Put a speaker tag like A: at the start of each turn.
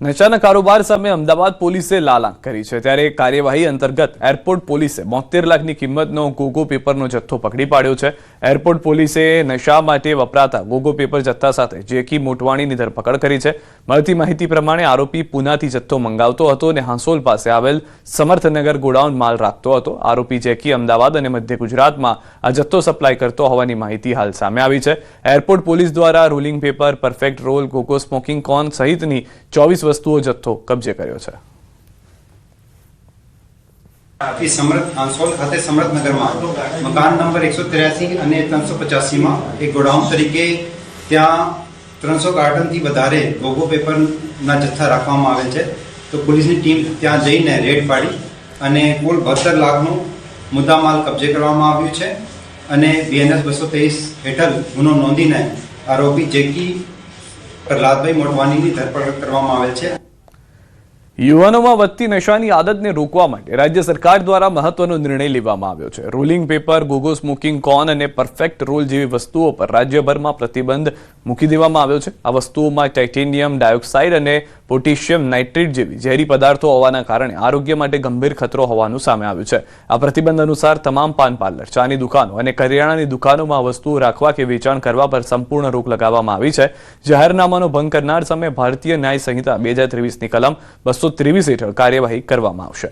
A: નશાના કારોબાર સામે અમદાવાદ પોલીસે લાલ આંખ કરી છે ત્યારે કાર્યવાહી અંતર્ગત એરપોર્ટ પોલીસે 72 લાખની કિંમતનો ગોગો પેપરનો જથ્થો પકડી પાડ્યો છે। એરપોર્ટ પોલીસે નશા માટે વપરાતા ગોગો પેપર જથ્થા સાથે જેકી મોટવાણીની ધરપકડ કરી છે। મળતી માહિતી પ્રમાણે આરોપી પુનાથી જથ્થો મંગાવતો હતો અને હાંસોલ પાસે આવેલ સમર્થનગર ગોડાઉન માલ રાખતો હતો। આરોપી જેકી અમદાવાદ અને મધ્ય ગુજરાતમાં આ જથ્થો સપ્લાય કરતો હોવાની માહિતી હાલ સામે આવી છે। એરપોર્ટ પોલીસ દ્વારા rolling paper, perfect roll, Gogo smoking cone સહિતની 24 વસ્તુઓ જથ્થો કબજે કર્યો છે।
B: समर्थ हांसोल खाते समर्थनगर में मकान नंबर 183 અને 385 માં એક ગોડાઉન તરીકે ત્યાં 300 કાર્ટનથી વધારે ગોગો પેપરના જથ્થા રાખવામાં આવેલ છે। તો પોલીસની ટીમ ત્યાં જઈને રેડ પાડી અને કુલ 72 લાખનો મુદ્દામાલ કબજે કરવામાં આવ્યું છે અને બીએનએસ 223 હેઠળ ગુનો નોંધીને આરોપી જેકી પ્રહલાદભાઈ મોટવાણીની ધરપકડ કરવામાં આવેલ છે।
A: યુવાનોમાં વધતી નશાની આદતને રોકવા માટે રાજ્ય સરકાર દ્વારા મહત્વનો નિર્ણય લેવામાં આવ્યો છે। રોલિંગ પેપર, ગોગો સ્મોકિંગ કોન અને પરફેક્ટ રોલ જેવી વસ્તુઓ પર રાજ્યભરમાં પ્રતિબંધ મૂકી દેવામાં આવ્યો છે। આ વસ્તુઓમાં ટાઇટેનિયમ ડાયોક્સાઇડ અને પોટેશિયમ નાઇટ્રેટ જેવી ઝેરી પદાર્થો હોવાના કારણે આરોગ્ય માટે ગંભીર ખતરો હોવાનું સામે આવ્યું છે। આ પ્રતિબંધ અનુસાર તમામ પાન પાર્લર, ચાની દુકાનો અને કરિયાણાની દુકાનોમાં આ વસ્તુઓ રાખવા કે વેચાણ કરવા પર સંપૂર્ણ રોક લગાવવામાં આવી છે। જાહેરનામાનો ભંગ કરનાર સામે ભારતીય ન્યાય સંહિતા 2023ની કલમ 223 હેઠળ કાર્યવાહી કરવામાં આવશે।